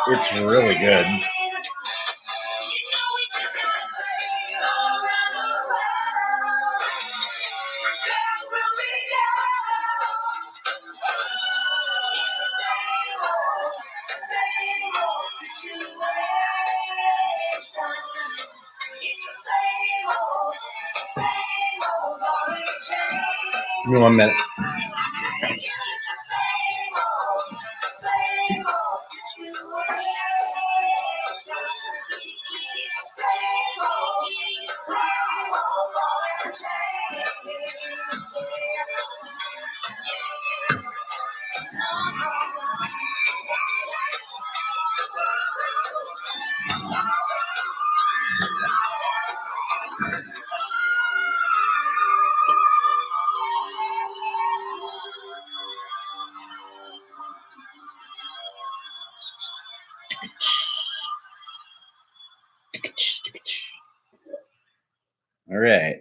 It's really good. Give me 1 minute. All right.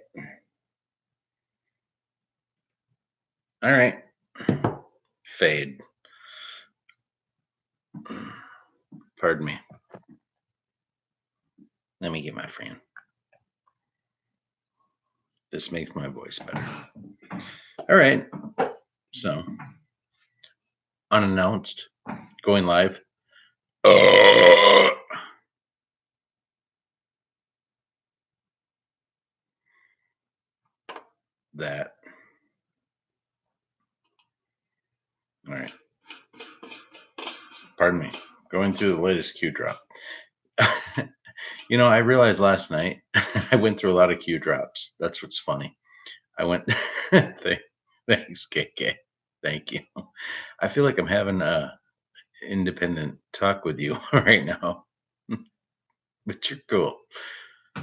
All right. Fade. Pardon me. Let me get my friend. This makes my voice better. All right. So, unannounced, going live. That. All right. Pardon me. Going through the latest Q drop. I realized last night I went through a lot of Q drops. That's what's funny. I went. Thanks, KK. Thank you. I feel like I'm having a independent talk with you right now, but you're cool.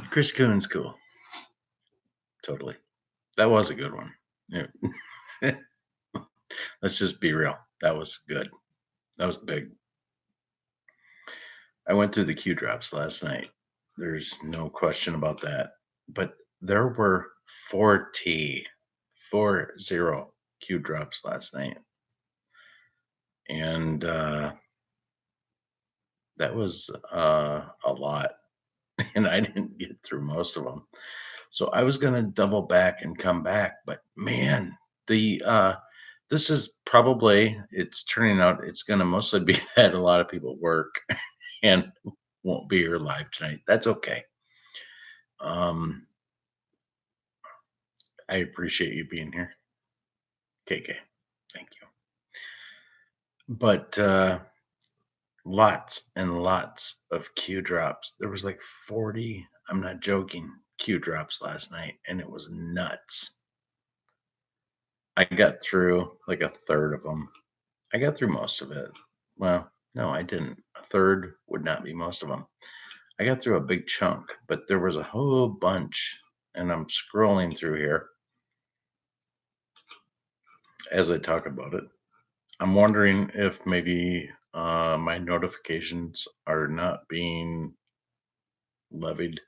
Chris Coon's cool. Totally. That was a good one. Yeah. Let's just be real. That was good. That was big. I went through the Q drops last night. There's no question about that. But there were 40, 40 Q drops last night. And that was a lot. And I didn't get through most of them. So I was going to double back and come back. But man, the this is probably, it's turning out it's going to mostly be that a lot of people work and won't be here live tonight. That's okay. Um, I appreciate you being here, KK. Thank you. But lots and lots of Q drops. There was like 40, I'm not joking, Q drops last night, and it was nuts. I got through like a third of them. I got through most of it. Well, no, I didn't. A third would not be most of them. I got through a big chunk, but there was a whole bunch, and I'm scrolling through here as I talk about it. I'm wondering if maybe my notifications are not being levied.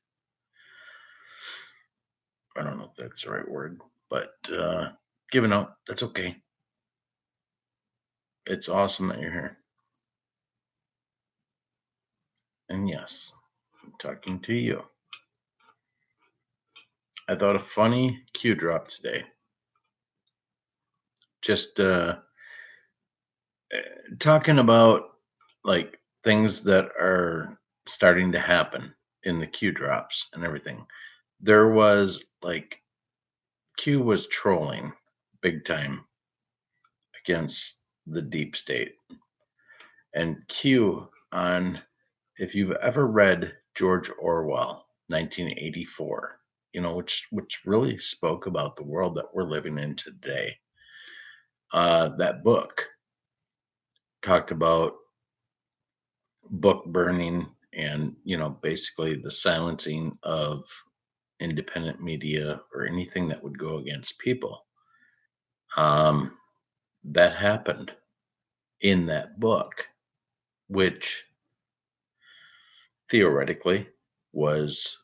I don't know if that's the right word, but giving out, that's okay. It's awesome that you're here. And yes, I'm talking to you. I thought a funny Q drop today. Just talking about like things that are starting to happen in the Q drops and everything. There was like Q was trolling big time against the deep state. And Q on, if you've ever read George Orwell, 1984, which really spoke about the world that we're living in today. That book talked about book burning and, basically the silencing of independent media or anything that would go against people. Um, that happened in that book, which theoretically was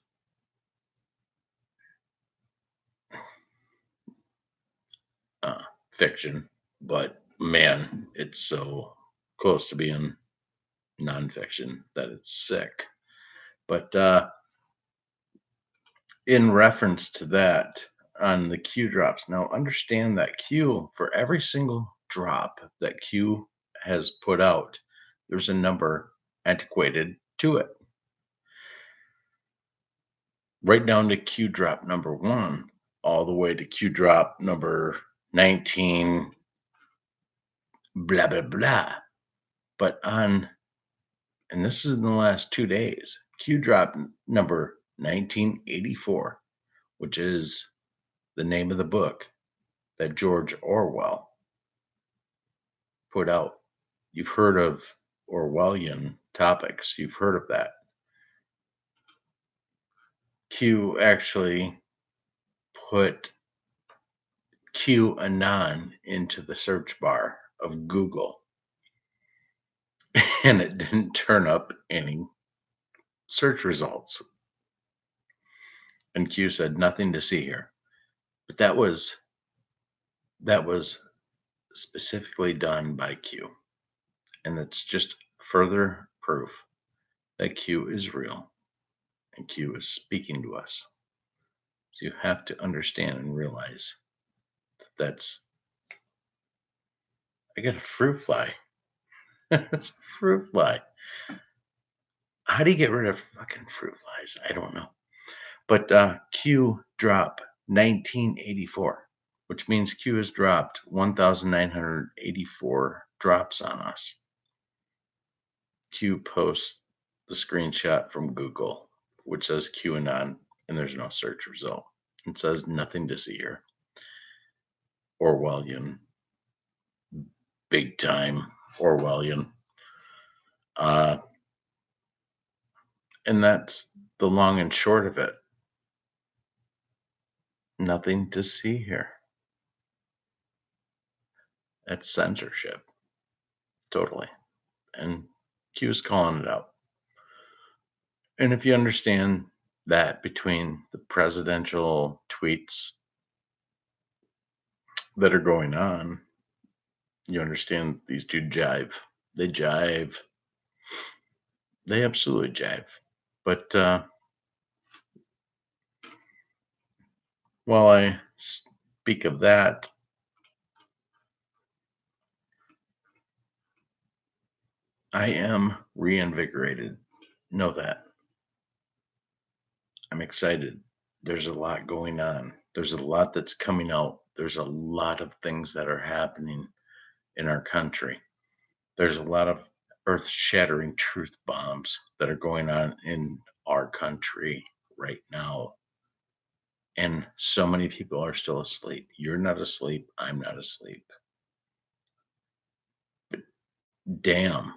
fiction, but man, it's so close to being nonfiction that it's sick. But in reference to that, on the Q drops, now understand that Q, for every single drop that Q has put out, there's a number antiquated to it, right down to Q drop number one, all the way to Q drop number 19, blah, blah, blah. But and this is in the last 2 days, Q drop number 1984, which is the name of the book that George Orwell put out. You've heard of Orwellian topics, you've heard of that. Q actually put QAnon into the search bar of Google, and it didn't turn up any search results. And Q said nothing to see here. But that was specifically done by Q. And that's just further proof that Q is real and Q is speaking to us. So you have to understand and realize that's, I got a fruit fly. It's a fruit fly. How do you get rid of fucking fruit flies? I don't know. But Q drop 1984, which means Q has dropped 1,984 drops on us. Q posts the screenshot from Google, which says QAnon, and there's no search result. It says nothing to see here. Orwellian, big time Orwellian. And that's the long and short of it, nothing to see here. That's censorship, totally. And Q's calling it out. And if you understand that between the presidential tweets that are going on, you understand these two jive. They jive. They absolutely jive. But while I speak of that, I am reinvigorated. Know that. I'm excited. There's a lot going on. There's a lot that's coming out. There's a lot of things that are happening in our country. There's a lot of earth shattering truth bombs that are going on in our country right now. And so many people are still asleep. You're not asleep. I'm not asleep. But damn,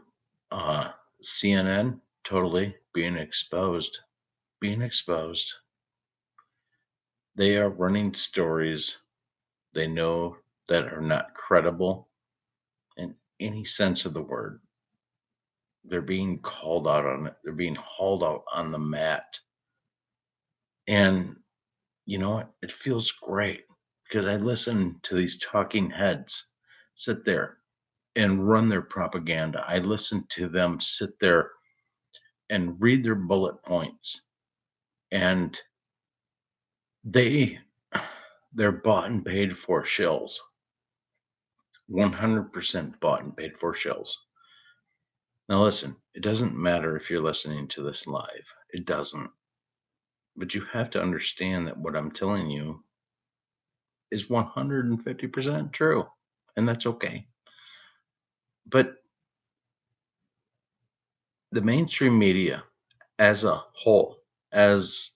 uh, CNN totally being exposed. Being exposed. They are running stories they know that are not credible in any sense of the word. They're being called out on it. They're being hauled out on the mat. And you know what? It feels great because I listen to these talking heads sit there and run their propaganda. I listen to them sit there and read their bullet points, and they they're bought and paid for shills. 100% bought and paid for shills. Now listen, it doesn't matter if you're listening to this live. It doesn't. But you have to understand that what I'm telling you is 150% true, and that's okay. But the mainstream media as a whole, as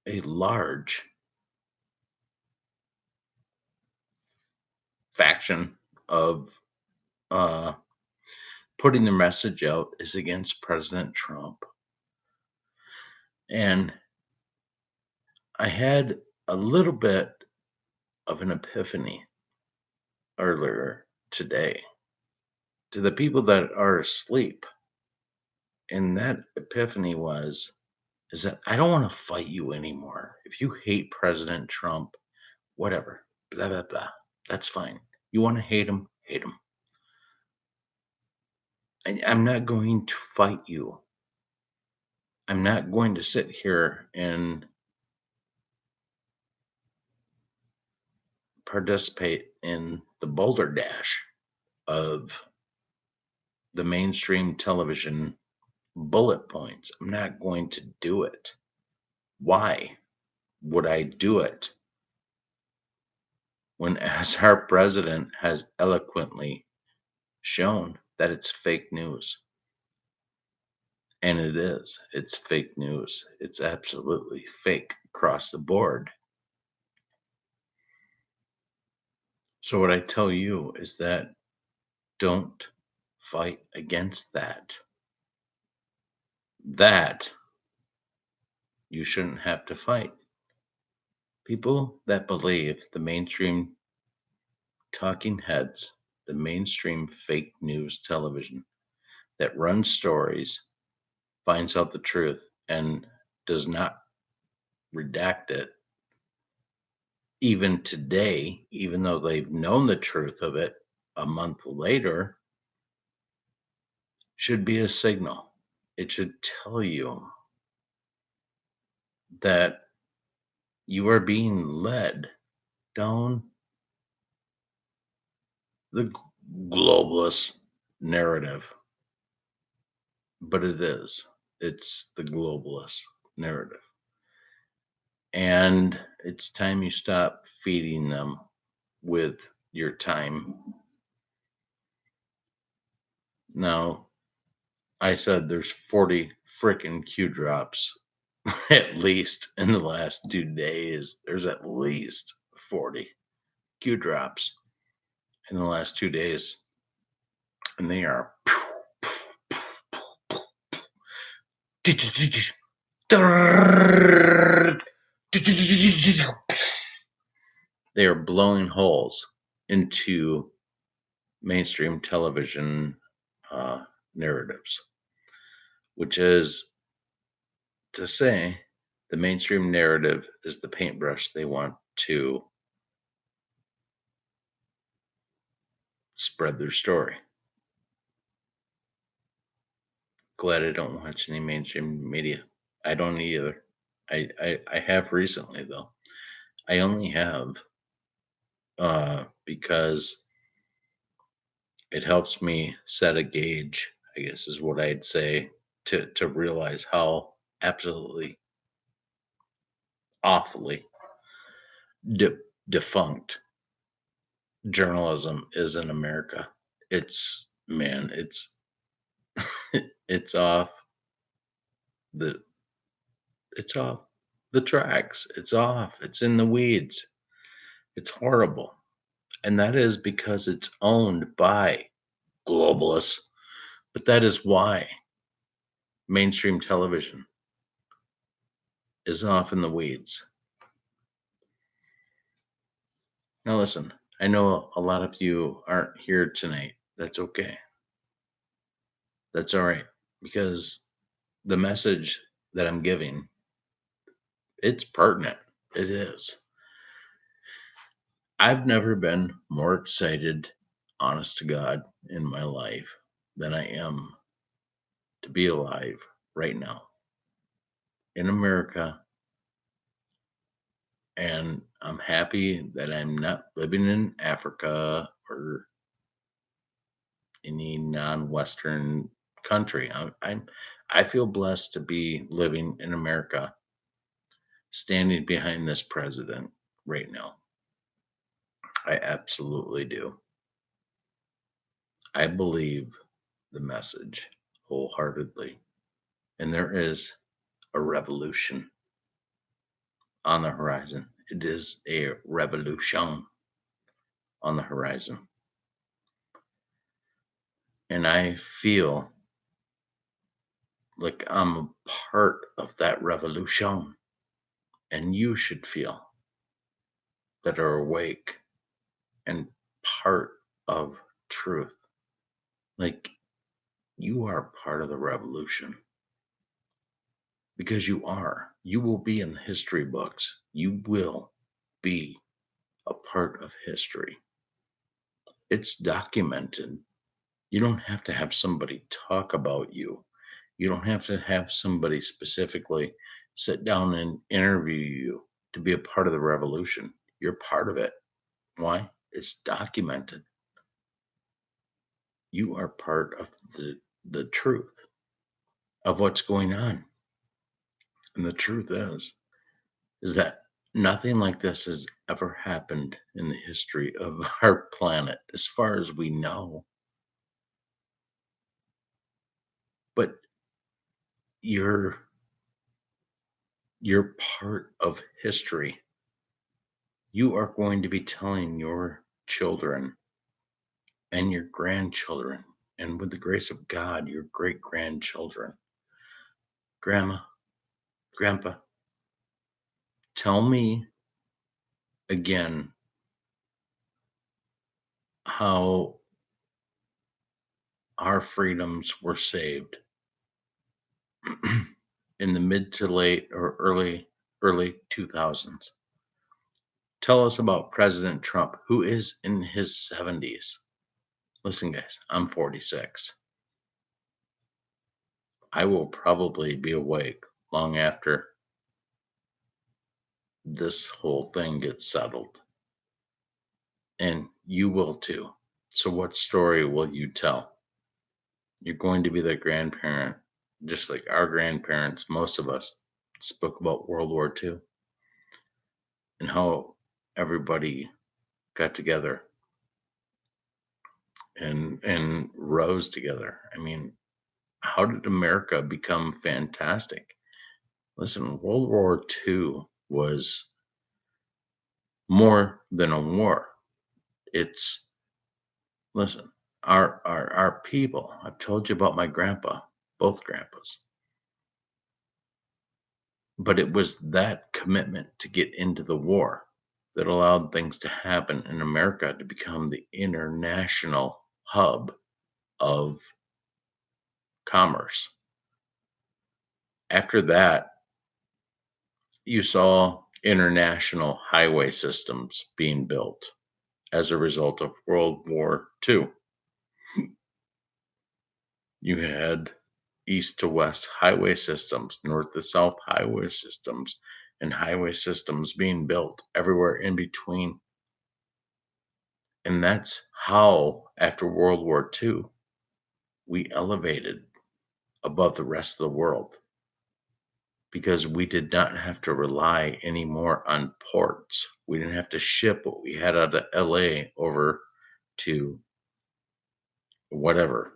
a large faction of uh, putting their message out, is against President Trump. And I had a little bit of an epiphany earlier today to the people that are asleep. And that epiphany is that I don't want to fight you anymore. If you hate President Trump, whatever, blah, blah, blah, that's fine. You want to hate him, hate him. I'm not going to fight you. I'm not going to sit here and participate in the boulder dash of the mainstream television bullet points. I'm not going to do it. Why would I do it when, as our president has eloquently shown, that it's fake news? And it is. It's fake news. It's absolutely fake across the board. So, what I tell you is that don't fight against that. That you shouldn't have to fight. People that believe the mainstream talking heads, the mainstream fake news television that runs stories, finds out the truth, and does not redact it, even today, even though they've known the truth of it a month later, should be a signal. It should tell you that you are being led down the globalist narrative. But it is. It's the globalist narrative. And it's time you stop feeding them with your time. Now, I said there's 40 freaking Q drops at least in the last 2 days. There's at least 40 Q drops in the last 2 days. And they are They are blowing holes into mainstream television narratives, which is to say the mainstream narrative is the paintbrush they want to spread their story. Glad I don't watch any mainstream media. I don't either. I have recently though. I only have because it helps me set a gauge, I guess is what I'd say, to realize how absolutely awfully defunct journalism is in America. It's man, it's it's off the it's off the tracks. It's off. It's in the weeds. It's horrible. And that is because it's owned by globalists. But that is why mainstream television is off in the weeds. Now, listen, I know a lot of you aren't here tonight. That's okay. That's all right. Because the message that I'm giving, it's pertinent. It is. I've never been more excited, honest to God, in my life than I am to be alive right now in America. And I'm happy that I'm not living in Africa or any non-Western country. I feel blessed to be living in America, standing behind this president right now. I absolutely do. I believe the message wholeheartedly. And there is a revolution on the horizon. It is a revolution on the horizon. And I feel like I'm a part of that revolution. And you should feel that are awake and part of truth. Like you are part of the revolution because you are. You will be in the history books. You will be a part of history. It's documented. You don't have to have somebody talk about you. You don't have to have somebody specifically sit down and interview you to be a part of the revolution. You're part of it. Why? It's documented. You are part of the truth of what's going on. And the truth is that nothing like this has ever happened in the history of our planet, as far as we know. But you're you're part of history. You are going to be telling your children and your grandchildren, and with the grace of God, your great grandchildren. Grandma, Grandpa, tell me again how our freedoms were saved in the mid to late or early 2000s. Tell us about President Trump, who is in his 70s. Listen, guys, I'm 46. I will probably be awake long after this whole thing gets settled, and you will too. So, what story will you tell? You're going to be the grandparent, just like our grandparents, most of us spoke about World War II and how everybody got together and rose together. I mean, how did America become fantastic? Listen, World War II was more than a war. It's listen, our people. I've told you about my grandpa, both grandpas. But it was that commitment to get into the war that allowed things to happen in America to become the international hub of commerce. After that, you saw international highway systems being built as a result of World War II. You had east to west highway systems, north to south highway systems, and highway systems being built everywhere in between. And that's how, after World War II, we elevated above the rest of the world because we did not have to rely anymore on ports. We didn't have to ship what we had out of LA over to whatever,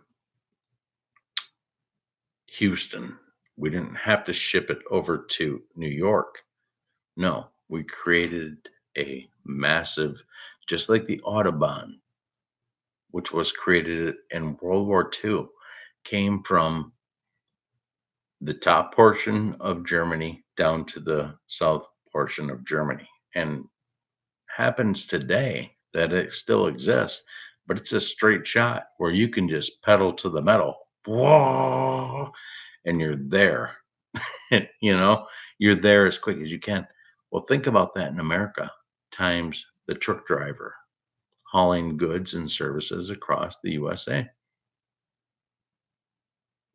Houston. We didn't have to ship it over to New York. No, we created a massive, just like the Autobahn, which was created in World War II, came from the top portion of Germany down to the south portion of Germany. And happens today that it still exists, but it's a straight shot where you can just pedal to the metal. Whoa, and you're there. you know, you're there as quick as you can. Well, think about that in America times the truck driver hauling goods and services across the USA.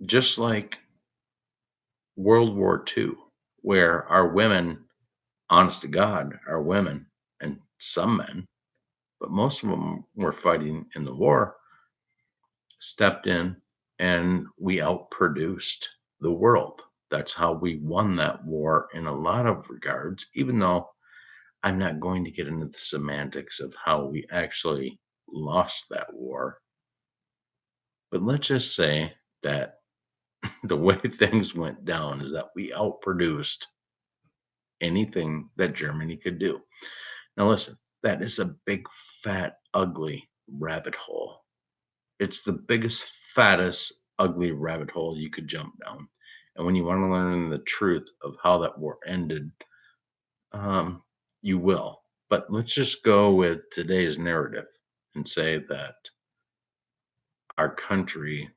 Just like World War II, where our women, honest to God, our women and some men, but most of them were fighting in the war, stepped in and we outproduced the world. That's how we won that war in a lot of regards, even though I'm not going to get into the semantics of how we actually lost that war. But let's just say that the way things went down is that we outproduced anything that Germany could do. Now, listen, that is a big, fat, ugly rabbit hole. It's the biggest, fattest, ugly rabbit hole you could jump down. And when you want to learn the truth of how that war ended, um, you will. But let's just go with today's narrative and say that our country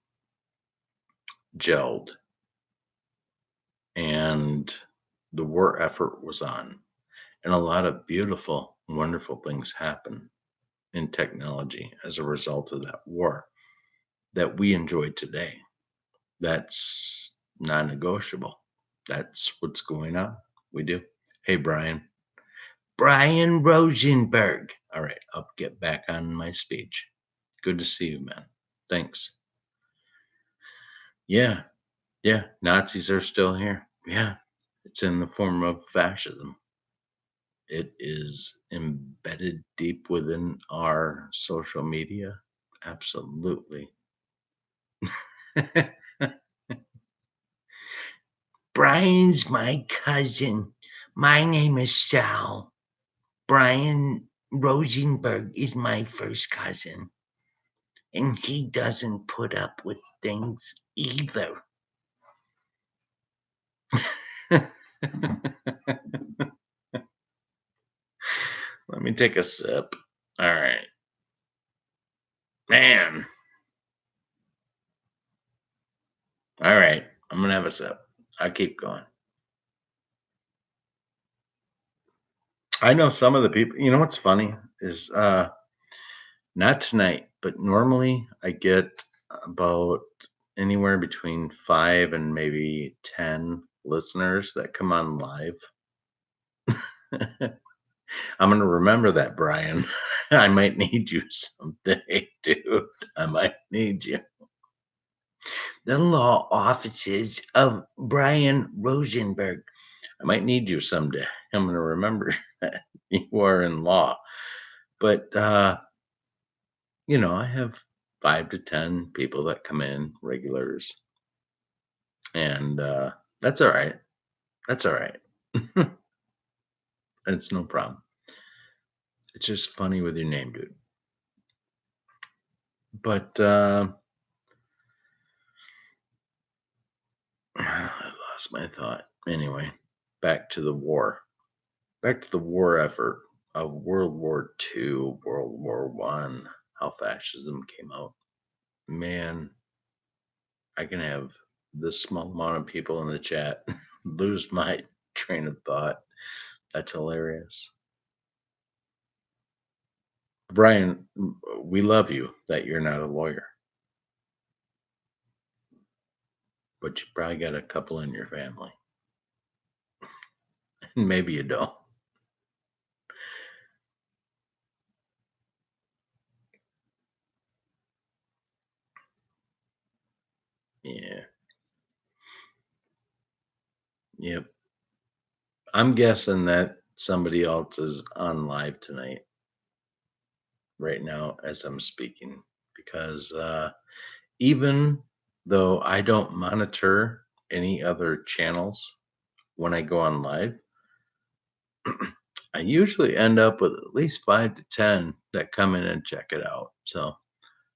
gelled and the war effort was on, and a lot of beautiful, wonderful things happen in technology as a result of that war that we enjoy today. That's non negotiable. That's what's going on. We do. Hey, Brian. Brian Rosenberg. All right, I'll get back on my speech. Good to see you, man. Thanks. Yeah, yeah, Nazis are still here. Yeah, it's in the form of fascism. It is embedded deep within our social media. Absolutely. Brian's my cousin. My name is Sal. Brian Rosenberg is my first cousin, and he doesn't put up with things either. Let me take a sip. All right. Man. All right. I'm going to have a sip. I'll keep going. I know some of the people, you know what's funny is not tonight, but normally I get about anywhere between 5 and maybe 10 listeners that come on live. I'm going to remember that, Brian. I might need you someday, dude. I might need you. The law offices of Brian Rosenberg. I might need you someday. I'm going to remember that you are in law. But, I have 5 to 10 people that come in, regulars. And that's all right. That's all right. It's no problem. It's just funny with your name, dude. But I lost my thought. Anyway, back to the war, back to the war effort of World War II, World War One, how fascism came out. Man, I can have this small amount of people in the chat lose my train of thought. That's hilarious. Brian, we love you that you're not a lawyer, but you probably got a couple in your family. Maybe you don't. Yeah. Yep. I'm guessing that somebody else is on live tonight, right now, as I'm speaking, because even though I don't monitor any other channels when I go on live, I usually end up with at least 5 to 10 that come in and check it out. So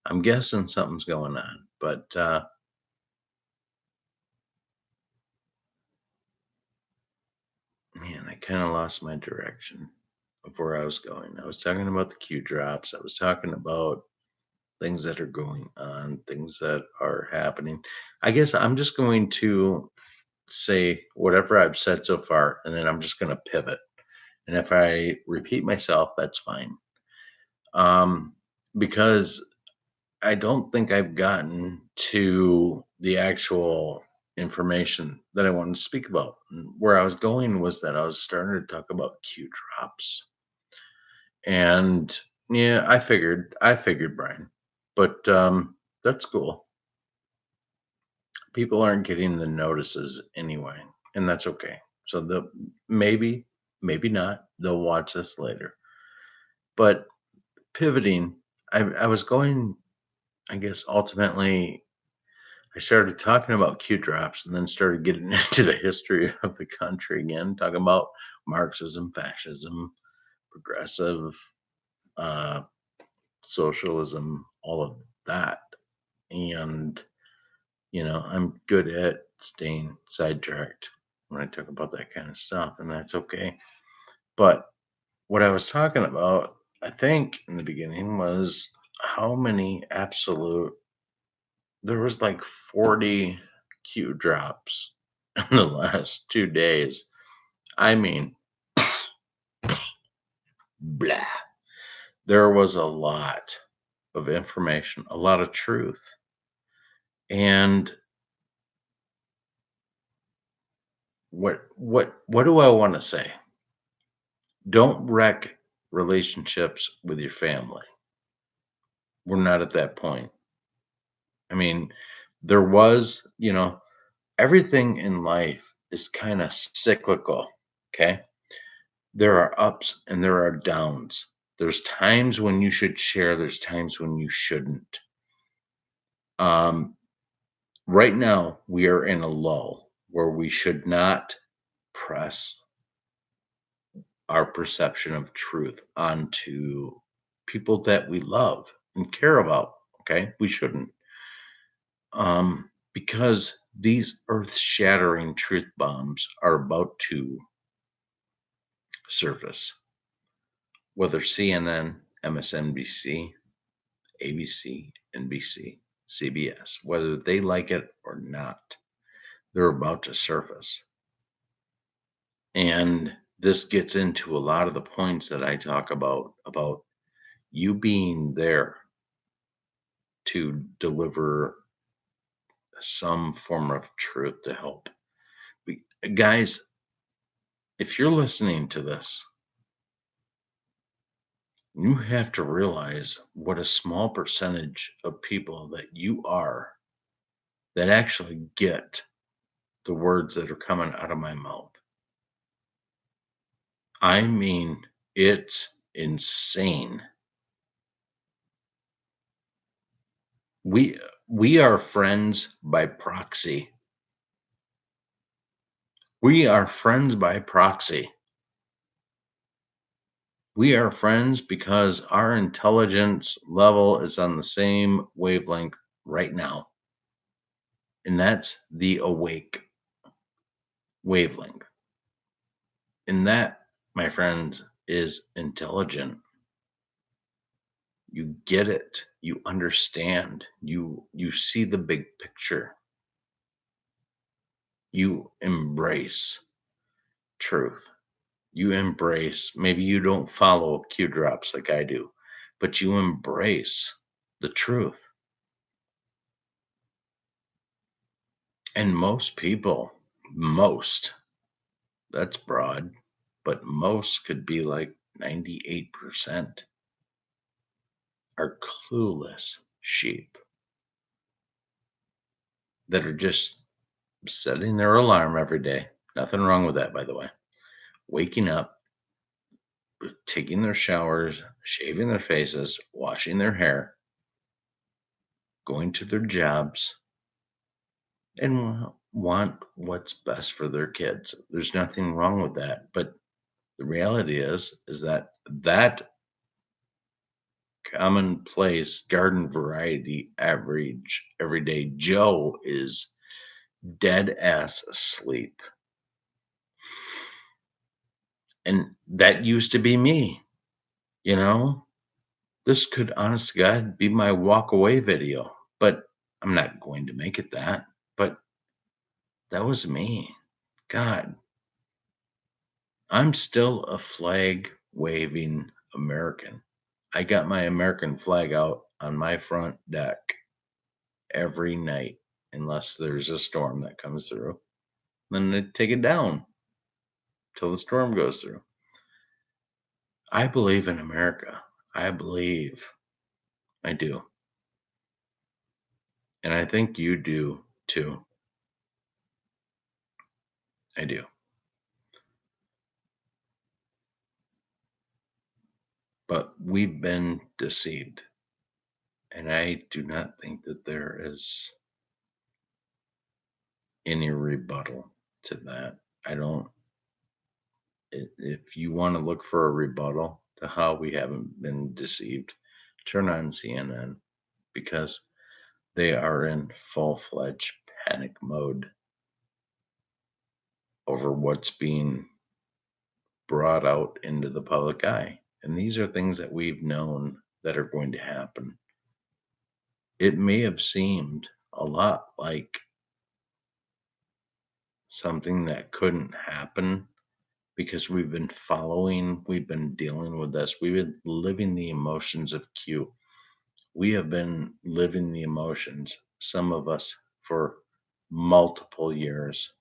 I'm guessing something's going on. But man, I kind of lost my direction of where I was going. I was talking about the Q drops. I was talking about things that are going on, things that are happening. I guess I'm just going to say whatever I've said so far, and then I'm just going to pivot. And if I repeat myself, that's fine. Um, because I don't think I've gotten to the actual information that I wanted to speak about. And where I was going was that I was starting to talk about Q drops. And yeah, I figured, Brian. But that's cool. People aren't getting the notices anyway, and that's okay. So the maybe, maybe not, they'll watch this later. But pivoting, I was going, I guess ultimately I started talking about Q drops and then started getting into the history of the country again, talking about Marxism, fascism, progressive, uh, socialism, all of that. And, I'm good at staying sidetracked when I talk about that kind of stuff, and that's okay. But what I was talking about, I think, in the beginning was how many absolute, there was like 40 Q drops in the last 2 days. I mean, blah. There was a lot of information, a lot of truth. And what do I want to say? Don't wreck relationships with your family. We're not at that point. I mean, there was, everything in life is kind of cyclical. Okay. There are ups and there are downs. There's times when you should share, there's times when you shouldn't. Um, right now, we are in a lull where we should not press our perception of truth onto people that we love and care about. Okay. We shouldn't. Because these earth shattering truth bombs are about to surface, whether CNN, MSNBC, ABC, NBC, CBS, whether they like it or not, they're about to surface. And this gets into a lot of the points that I talk about you being there to deliver some form of truth to help. Guys, if you're listening to this, you have to realize what a small percentage of people that you are that actually get the words that are coming out of my mouth. I mean, it's insane. We we are friends by proxy. We are friends by proxy. We are friends because our intelligence level is on the same wavelength right now. And that's the awake wavelength. And that, my friend, is intelligent. You get it. You understand. You see the big picture. You embrace truth. You embrace, maybe you don't follow Q drops like I do, but you embrace the truth. And most people, most, that's broad, but most could be like 98% are clueless sheep that are just setting their alarm every day. Nothing wrong with that, by the way. Waking up, taking their showers, shaving their faces, washing their hair, going to their jobs, and want what's best for their kids. There's nothing wrong with that. But the reality is that that commonplace garden variety average everyday Joe is dead ass asleep. And that used to be me, you know? This could, honest to God, be my walk away video, but I'm not going to make it that. But that was me. God, I'm still a flag waving American. I got my American flag out on my front deck every night, unless there's a storm that comes through. Then they take it down till the storm goes through. I believe in America. I believe. I do. And I think you do too. I do. But we've been deceived. And I do not think that there is any rebuttal to that. I don't. If you want to look for a rebuttal to how we haven't been deceived, turn on CNN because they are in full fledged panic mode over what's being brought out into the public eye. And these are things that we've known that are going to happen. It may have seemed a lot like something that couldn't happen because we've been dealing with this, we've been living the emotions of Q. We have been living the emotions, some of us, for multiple years.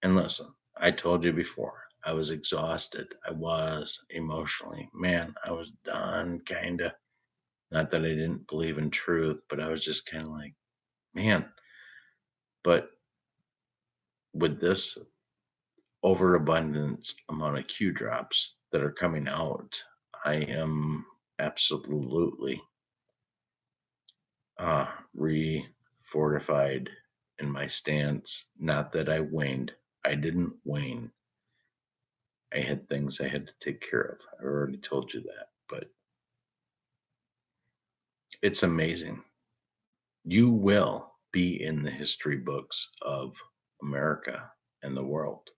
And listen, I told you before, I was exhausted. I was emotionally. Man, I was done, kind of. Not that I didn't believe in truth, but I was just kind of like, man. But with this overabundance amount of Q drops that are coming out, I am absolutely re-fortified in my stance. Not that I waned. I didn't wane. I had things I had to take care of. I already told you that. But it's amazing. You will be in the history books of America and the world.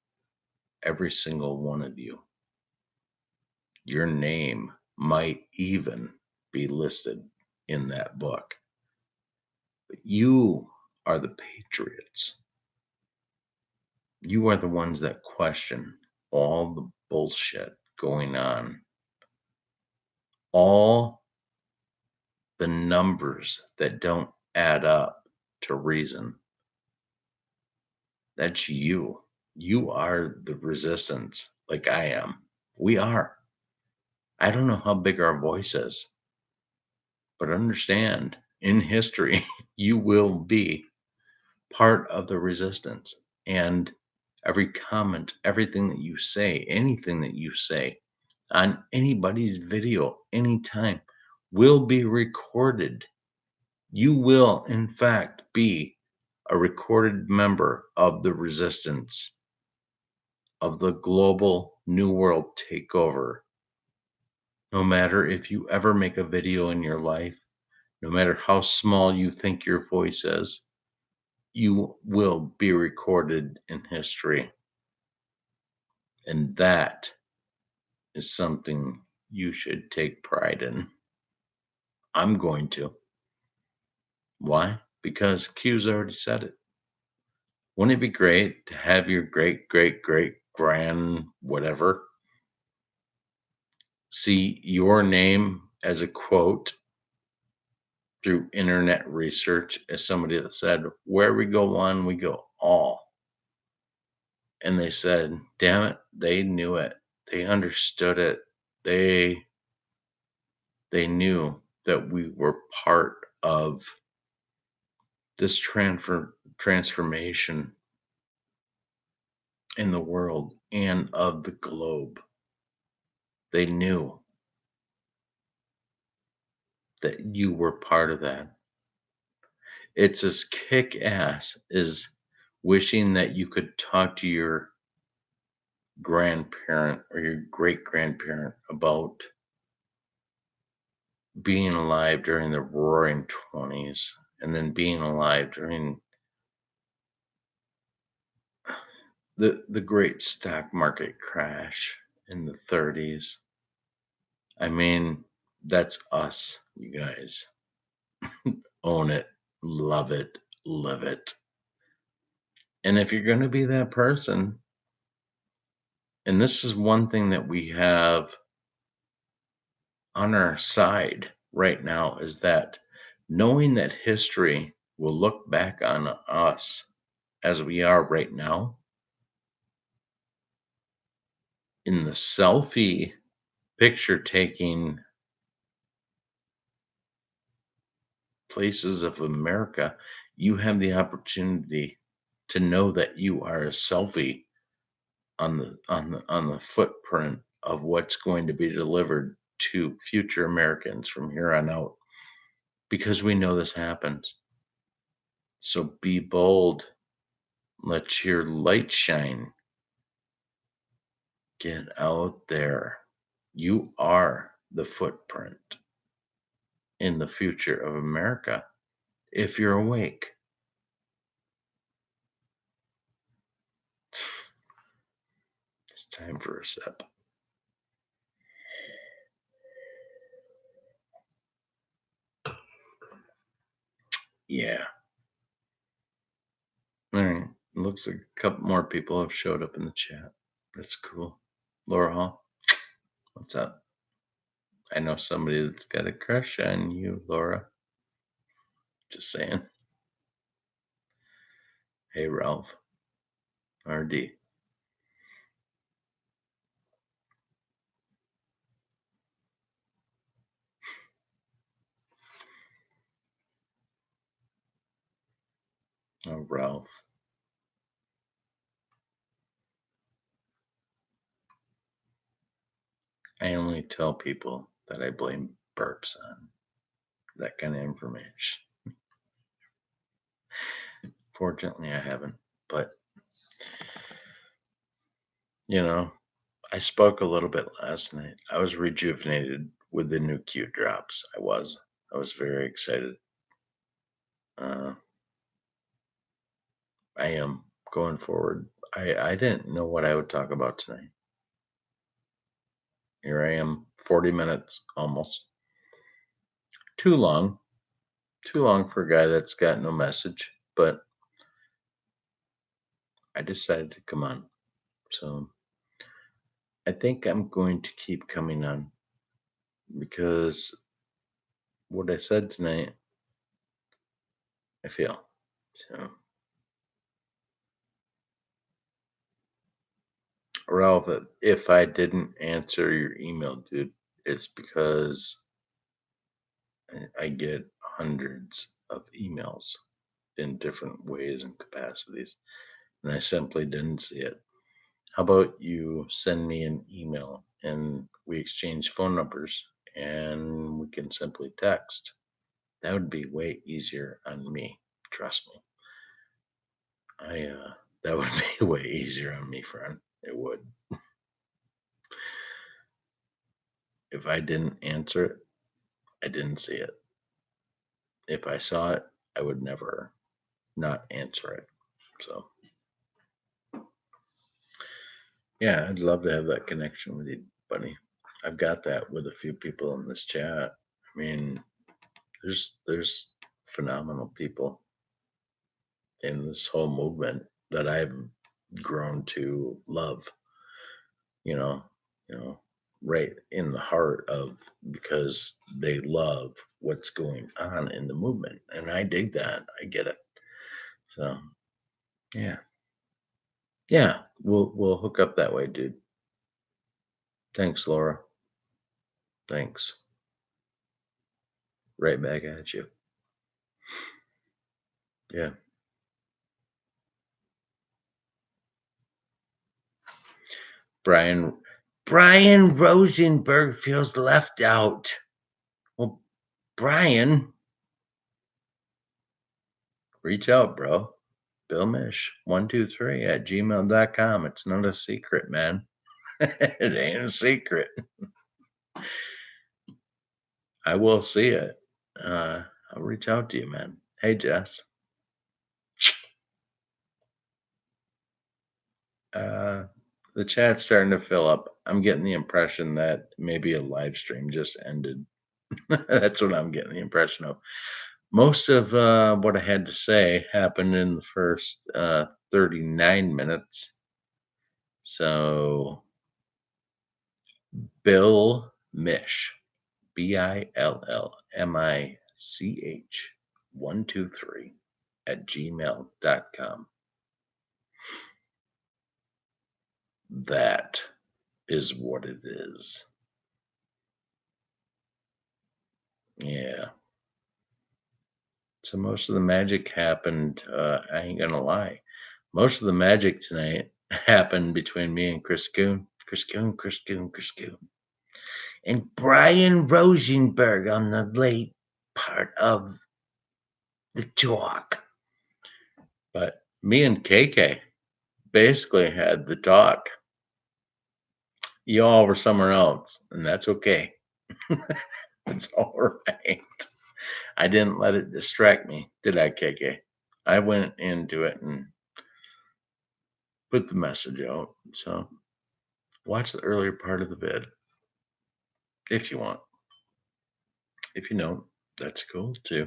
Every single one of you. Your name might even be listed in that book. But you are the patriots. You are the ones that question all the bullshit going on, all the numbers that don't add up to reason. That's you. You are the resistance, like I am. We are. I don't know how big our voice is, but understand in history, you will be part of the resistance. And every comment, everything that you say, anything that you say on anybody's video, anytime, will be recorded. You will, in fact, be a recorded member of the resistance of the global New World takeover. No matter if you ever make a video in your life, no matter how small you think your voice is, you will be recorded in history. And that is something you should take pride in. I'm going to. Why? Because Q's already said it. Wouldn't it be great to have your great, great, great grand whatever see your name as a quote through internet research as somebody that said, where we go one, we go all. And they said, damn it, they knew it. They understood it. They they knew that we were part of this transformation in the world and of the globe. They knew that you were part of that. It's as kick ass as wishing that you could talk to your grandparent or your great grandparent about being alive during the roaring 20s and then being alive during the great stock market crash in the 30s. I mean, that's us, you guys. Own it, love it, live it. And if you're going to be that person, and this is one thing that we have on our side right now, is that knowing that history will look back on us as we are right now in the selfie picture taking places of America, you have the opportunity to know that you are a selfie on the footprint of what's going to be delivered to future Americans from here on out, because we know this happens. So be bold, let your light shine, get out there. You are the footprint in the future of America if you're awake. It's time for a sip. Yeah. All right. Looks like a couple more people have showed up in the chat. That's cool. Laura Hall, what's up? I know somebody that's got a crush on you, Laura. Just saying. Hey, Ralph. RD. Oh, Ralph. I only tell people that I blame burps on that kind of information. Fortunately, I haven't. But, I spoke a little bit last night. I was rejuvenated with the new Q drops. I was. I was very excited. Uh, I am going forward. I didn't know what I would talk about tonight. Here I am, 40 minutes almost. Too long. Too long for a guy that's got no message, but I decided to come on. So I think I'm going to keep coming on because what I said tonight, I feel. So, Ralph, if I didn't answer your email, dude, it's because I get hundreds of emails in different ways and capacities, and I simply didn't see it. How about you send me an email and we exchange phone numbers and we can simply text? That would be way easier on me. Trust me. That would be way easier on me, friend. It would. If I didn't answer it, I didn't see it. If I saw it, I would never not answer it. So Yeah, I'd love to have that connection with you, buddy. I've got that with a few people in this chat. I mean, there's phenomenal people in this whole movement that I've grown to love, you know, you know, right in the heart of, because they love what's going on in the movement. And I dig that. I get it. So yeah. Yeah. We'll hook up that way, dude. Thanks, Laura. Thanks. Right back at you. Yeah. Brian Brian Rosenberg feels left out. Well, Brian, reach out, bro. Bill Mish 123 at gmail.com. It's not a secret, man. It ain't a secret. I will see it. I'll reach out to you, man. Hey, Jess. Uh, the chat's starting to fill up. I'm getting the impression that maybe a live stream just ended. That's what I'm getting the impression of. Most of what I had to say happened in the first 39 minutes. So, Bill Mish, BILLMICH 123 at gmail.com. That is what it is. Yeah. So most of the magic happened. I ain't gonna lie. Most of the magic tonight happened between me and Chris Coon. Chris Coon. And Brian Rosenberg on the late part of the talk. But me and KK basically had the talk. You all were somewhere else, and that's okay. It's all right. I didn't let it distract me, did I, KK? I went into it and put the message out. So watch the earlier part of the vid if you want. If you don't, that's cool too.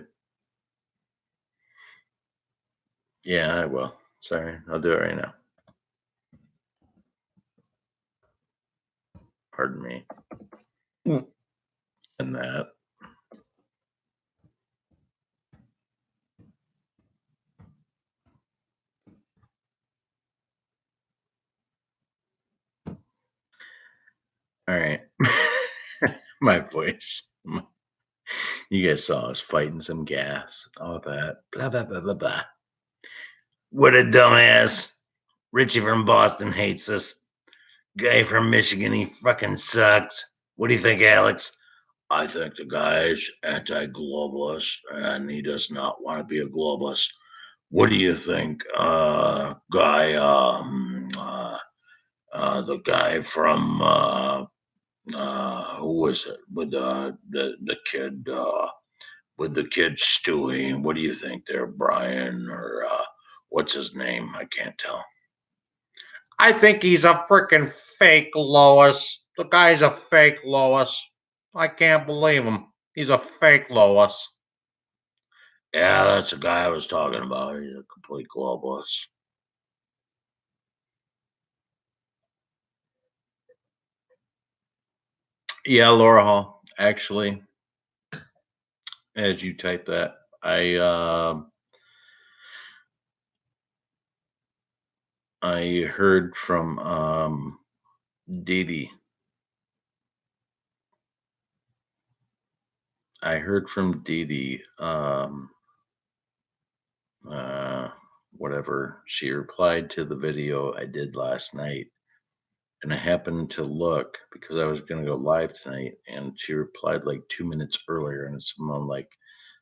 Yeah, I will. Sorry, I'll do it right now. Pardon me. And that. All right. My voice. You guys saw us fighting some gas, all that. Blah, blah, blah, blah, blah. What a dumbass. Richie from Boston hates us. Guy from Michigan, he fucking sucks. What do you think, Alex? I think the guy's anti globalist and he does not want to be a globalist. What do you think, the guy from, who was it? With the kid, with the kid Stewie. What do you think there, Brian? Or what's his name? I can't tell. I think he's a freaking fake Lois. The guy's a fake Lois. I can't believe him. He's a fake Lois. Yeah, that's the guy I was talking about. He's a complete globalist. Yeah, Laura Hall. Actually, as you type that, I heard from Dee Dee. I heard from Dee Dee. Uh, Whatever. She replied to the video I did last night, and I happened to look because I was going to go live tonight, and she replied like 2 minutes earlier, and someone like,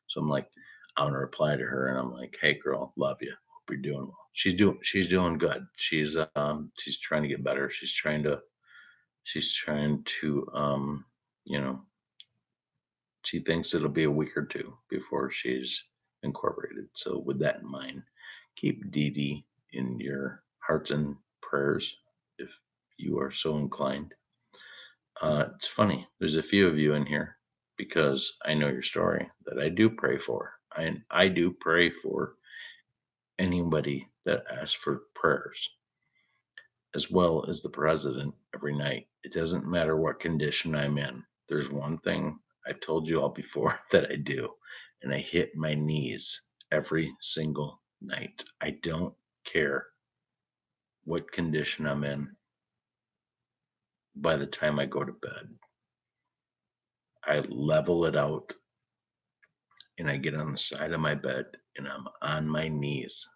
so I'm like, I'm gonna reply to her, and I'm like, hey girl, love you, hope you're doing well. She's doing good. She's trying to get better. She's trying to you know, she thinks it'll be a week or two before she's incorporated. So with that in mind, keep Dee Dee in your hearts and prayers if you you are so inclined. It's funny. There's a few of you in here because I know your story that I do pray for. I do pray for anybody that asks for prayers, as well as the president every night. It doesn't matter what condition I'm in. There's one thing I've told you all before that I do, and I hit my knees every single night. I don't care what condition I'm in by the time I go to bed. I level it out and I get on the side of my bed and I'm on my knees.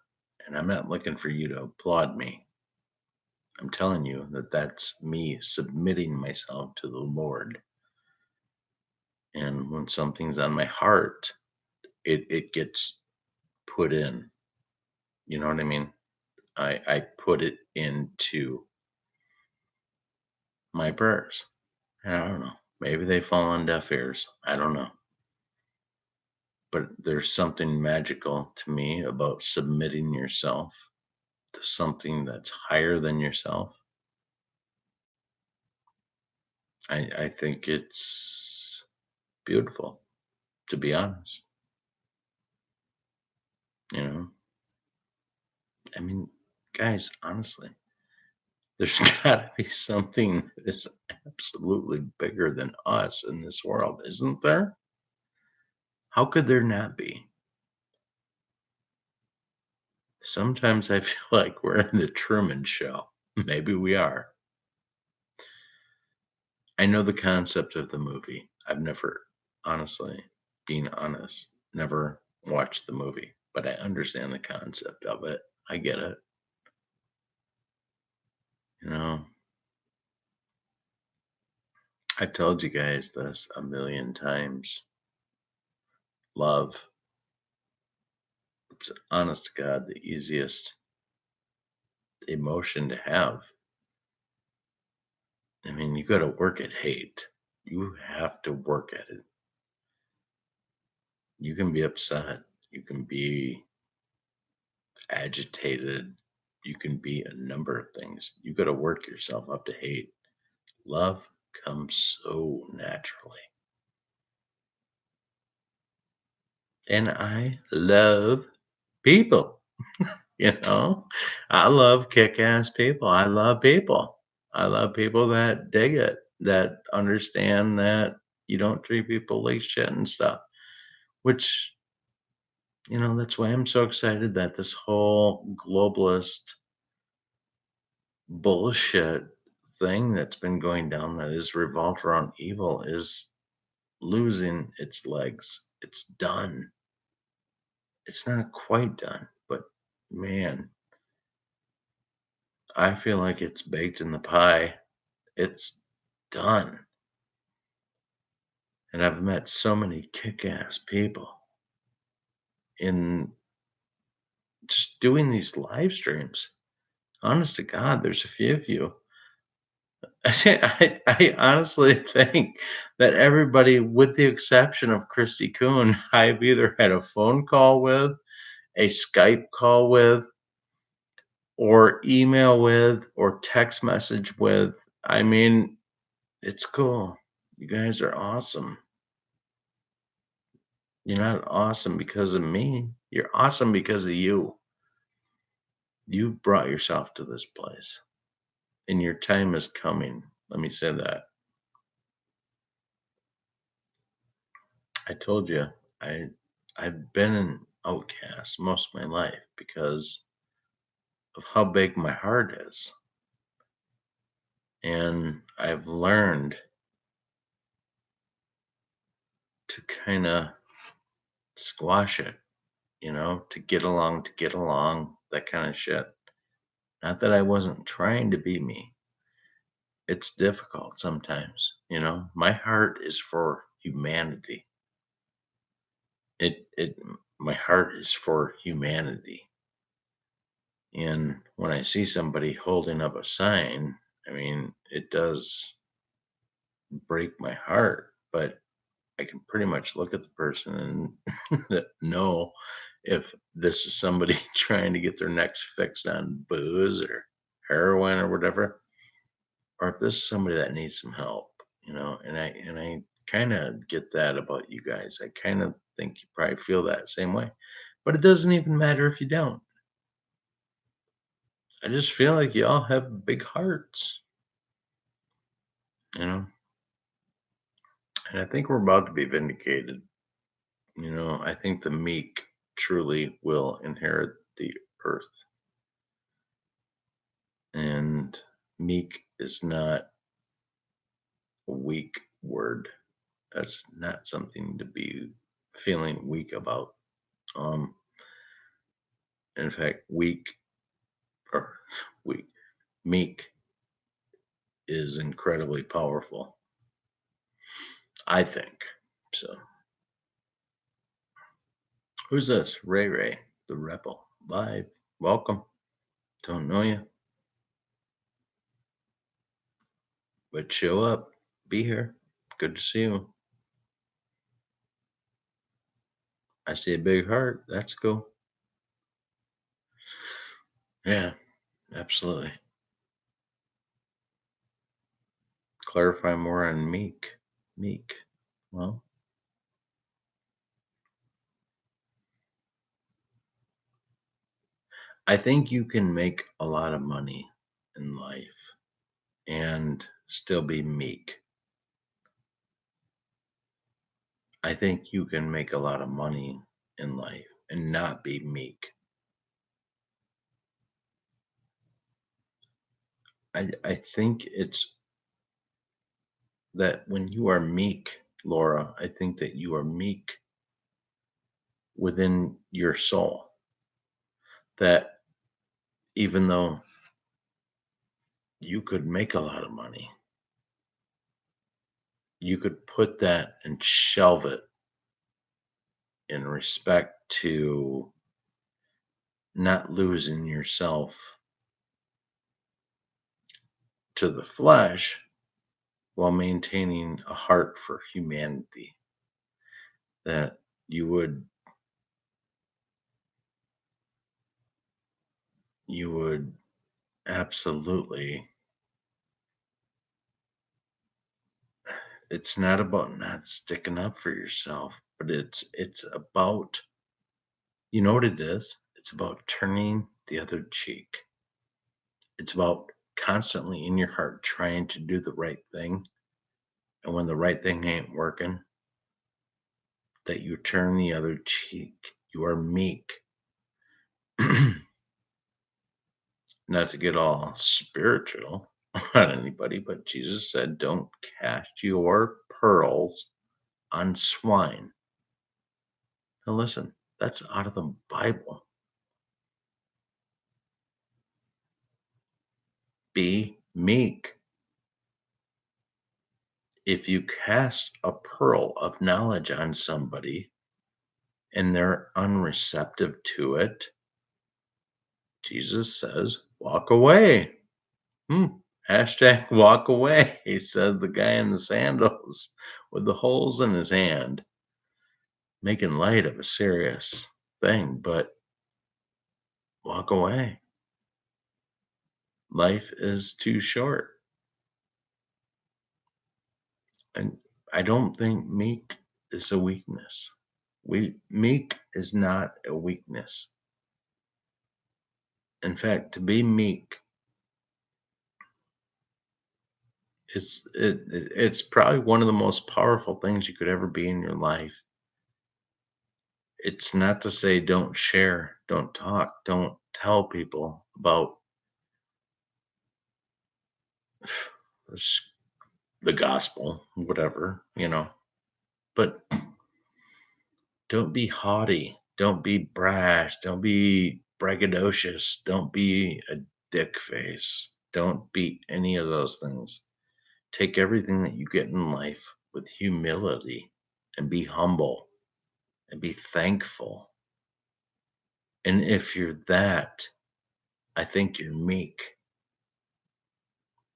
And I'm not looking for you to applaud me. I'm telling you that that's me submitting myself to the Lord. And when something's on my heart, it gets put in. You know what I mean? I put it into my prayers. And I don't know. Maybe they fall on deaf ears. I don't know. But there's something magical to me about submitting yourself to something that's higher than yourself. I think it's beautiful, to be honest. You know, I mean, guys, honestly, there's got to be something that's absolutely bigger than us in this world, isn't there? How could there not be? Sometimes I feel like we're in the Truman Show. Maybe we are. I know the concept of the movie. I've never, honestly, being honest, never watched the movie, but I understand the concept of it. I get it. You know, I've told you guys this a million times. Love, it's honest to God, the easiest emotion to have. I mean, you got to work at hate. You have to work at it. You can be upset. You can be agitated. You can be a number of things. You got to work yourself up to hate. Love comes so naturally. And I love people. You know, I love kick ass people. I love people. I love people that dig it, that understand that you don't treat people like shit and stuff, which, that's why I'm so excited that this whole globalist bullshit thing that's been going down that is revolved around evil is losing its legs. It's done. It's not quite done, but man, I feel like it's baked in the pie. It's done. And I've met so many kick ass people in just doing these live streams. Honest to God, there's a few of you. I honestly think that everybody, with the exception of Christy Coon, I've either had a phone call with, a Skype call with, or email with, or text message with. I mean, it's cool. You guys are awesome. You're not awesome because of me. You're awesome because of you. You've brought yourself to this place, and your time is coming. Let me say that. I told you, I I've been an outcast most of my life because of how big my heart is, and I've learned to kind of squash it, to get along, that kind of shit. Not that I wasn't trying to be me. It's difficult sometimes. My heart is for humanity. It my heart is for humanity. And when I see somebody holding up a sign, I mean, it does break my heart, but I can pretty much look at the person and know if this is somebody trying to get their necks fixed on booze or heroin or whatever. or if this is somebody that needs some help, and I kind of get that about you guys. I kind of think you probably feel that same way. But it doesn't even matter if you don't. I just feel like y'all have big hearts, you know. And I think we're about to be vindicated. I think the meek truly will inherit the earth. And meek is not a weak word. That's not something to be feeling weak about. Um, in fact, or weak, meek is incredibly powerful, I think. So, who's this? Ray Ray, the rebel, live. Welcome. Don't know you, but show up. Be here. Good to see you. I see a big heart. That's cool. Yeah, absolutely. Clarify more on meek. Meek. Well, I think you can make a lot of money in life and still be meek. I think you can make a lot of money in life and not be meek. I think it's that when you are meek, Laura, I think that you are meek within your soul. That even though you could make a lot of money, you could put that and shelve it in respect to not losing yourself to the flesh while maintaining a heart for humanity. That you would absolutely, it's not about not sticking up for yourself, but it's about, you know what it is? It's about turning the other cheek. It's about constantly in your heart trying to do the right thing. And when the right thing ain't working, that you turn the other cheek. You are meek. Not to get all spiritual on anybody, but Jesus said, don't cast your pearls on swine. Now, listen, that's out of the Bible. Be meek. If you cast a pearl of knowledge on somebody and they're unreceptive to it, Jesus says, walk away. Hashtag walk away. He said the guy in the sandals with the holes in his hand, making light of a serious thing, but walk away. Life is too short. And I don't think meek is a weakness. Meek is not a weakness. In fact, to be meek it's probably one of the most powerful things you could ever be in your life. It's not to say don't share, don't talk, don't tell people about s- the gospel, whatever. But don't be haughty, don't be brash, don't be braggadocious, don't be a dick face, don't be any of those things. Take everything that you get in life with humility and be humble and be thankful. And if you're that, I think you're meek.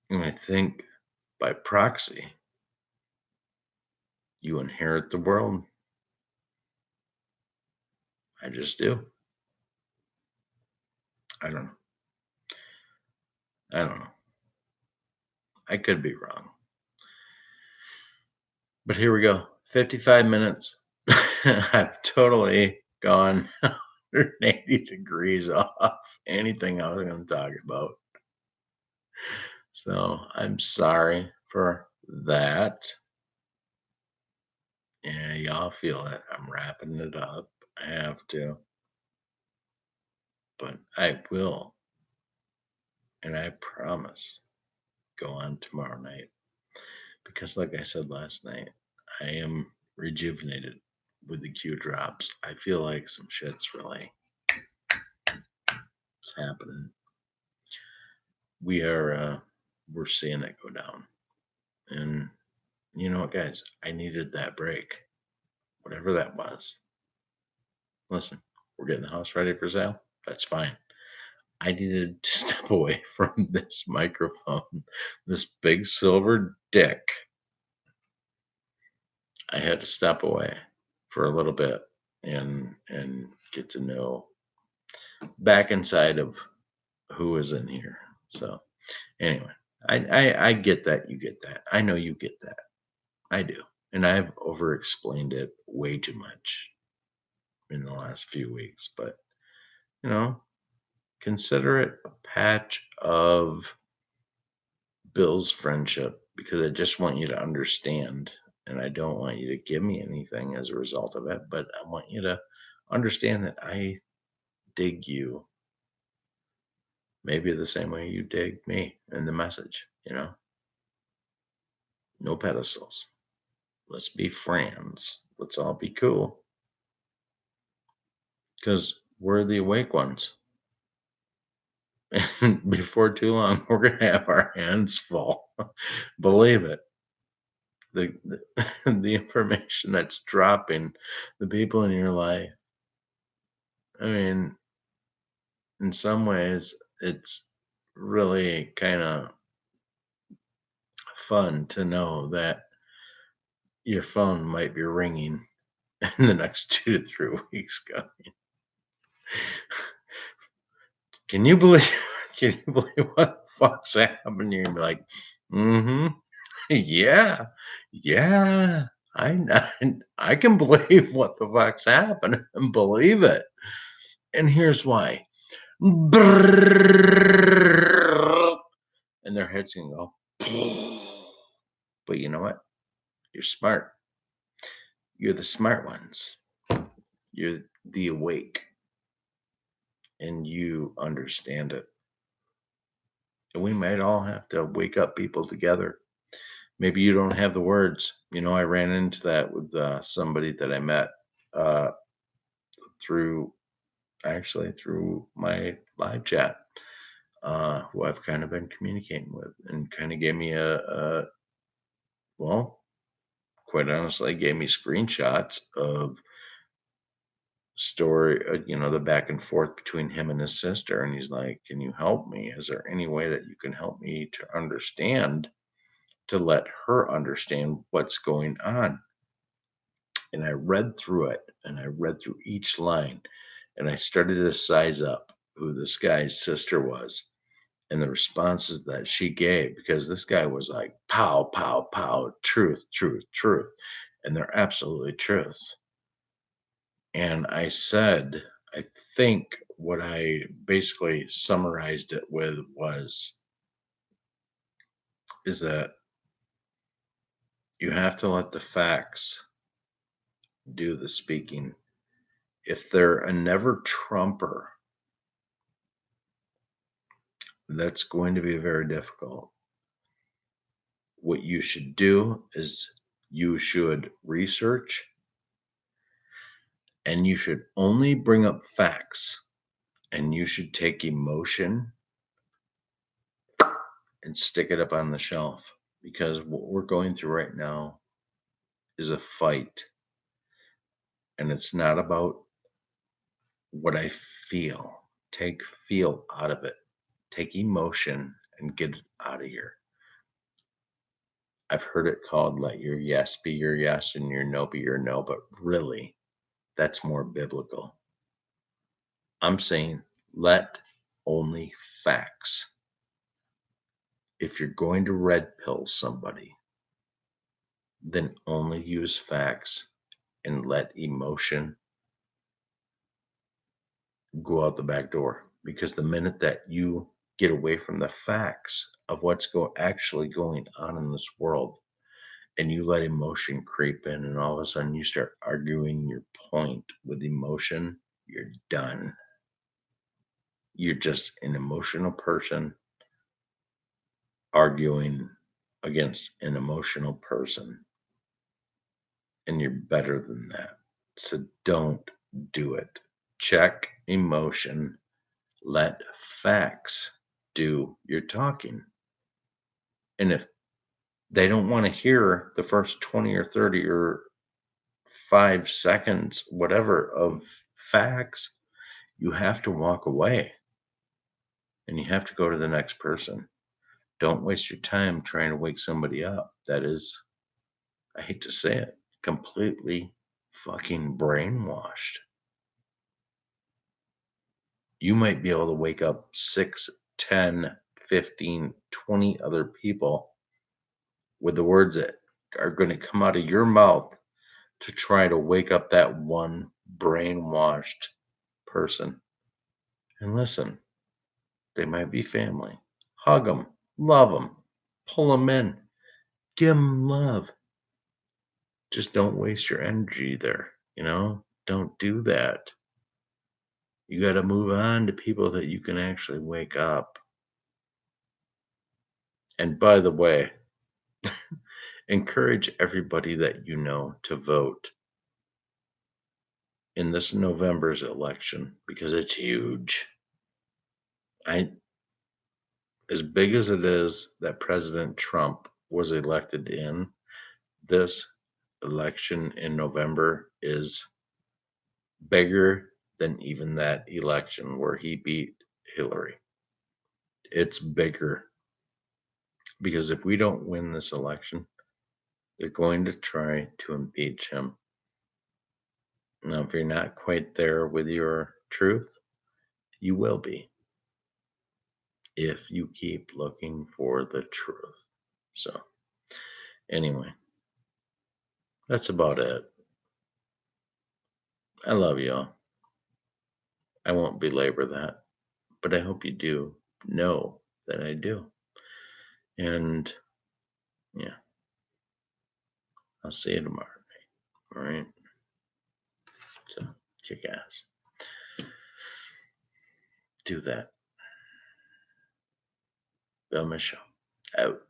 And I think by proxy, you inherit the world. I just do. I don't know. I don't know. I could be wrong. But here we go. 55 minutes. I've totally gone 180 degrees off anything I was going to talk about. So I'm sorry for that. Yeah, y'all feel it. I'm wrapping it up. I have to, but I will. And I promise go on tomorrow night. Because, like I said last night, I am rejuvenated with the Q drops. I feel like some shit's really is happening. We're seeing it go down. And you know what, guys? I needed that break, whatever that was. Listen, we're getting the house ready for sale. That's fine. I needed to step away from this microphone, this big silver dick. I had to step away for a little bit and get to know back inside of who is in here. So anyway, I get that you get that. I know you get that. I do. And I've over explained it way too much in the last few weeks, but you know, consider it a patch of Bill's friendship because I just want you to understand and I don't want you to give me anything as a result of it, but I want you to understand that I dig you maybe the same way you dig me and the message, no pedestals. Let's be friends. Let's all be cool because we're the awake ones. And before too long, we're going to have our hands full. Believe it. The, the information that's dropping, the people in your life. I mean, in some ways, it's really kind of fun to know that your phone might be ringing in the next 2 to 3 weeks. Can you believe? Can you believe what the fuck's happening? You're gonna be like, mm-hmm, yeah, yeah. I can believe what the fuck's happening and believe it. And here's why. And their heads can go. But you know what? You're smart. You're the smart ones. You're the awake, and you understand it. And we might all have to wake up people together. Maybe you don't have the words. I ran into that with somebody that I met uh, through through my live chat, who I've kind of been communicating with, and kind of gave me well, quite honestly, gave me screenshots of story, the back and forth between him and his sister, and he's like, "Can you help me? Is there any way that you can help me to understand?" To let her understand what's going on. And I read through it and I read through each line and I started to size up who this guy's sister was and the responses that she gave because this guy was like, pow, pow, pow, truth, truth, truth. And they're absolutely truths. And I said, I think what I basically summarized it with is that you have to let the facts do the speaking. If they're a never Trumper, that's going to be very difficult. What you should do is you should research and you should only bring up facts and you should take emotion and stick it up on the shelf because what we're going through right now is a fight and it's not about what I feel. Take feel out of it. Take emotion and get it out of here. I've heard it called let your yes be your yes and your no be your no, but really, that's more biblical. I'm saying let only facts If you're going to red pill somebody, then only use facts and let emotion go out the back door. Because the minute that you get away from the facts of what's actually going on in this world, and you let emotion creep in, and all of a sudden you start arguing your point with emotion, you're done. You're just an emotional person arguing against an emotional person, and you're better than that. So don't do it. Check emotion, let facts do your talking. And if they don't want to hear the first 20 or 30 or 5 seconds, whatever, of facts, you have to walk away and you have to go to the next person. Don't waste your time trying to wake somebody up that is, I hate to say it, completely fucking brainwashed. You might be able to wake up 6, 10, 15, 20 other people with the words that are going to come out of your mouth to try to wake up that one brainwashed person. And listen, they might be family. Hug them, love them, pull them in, give them love. Just don't waste your energy there, Don't do that. You got to move on to people that you can actually wake up. And by the way, encourage everybody that you know to vote in this November's election because it's huge. I As big as it is that President Trump was elected in, this election in November is bigger than even that election where he beat Hillary. It's bigger because if we don't win this election, they're going to try to impeach him. Now, if you're not quite there with your truth, you will be if you keep looking for the truth. So, anyway, that's about it. I love y'all. I won't belabor that, but I hope you do know that I do. And yeah, I'll see you tomorrow. All right. So kick ass. Do that. Bill Michelle out.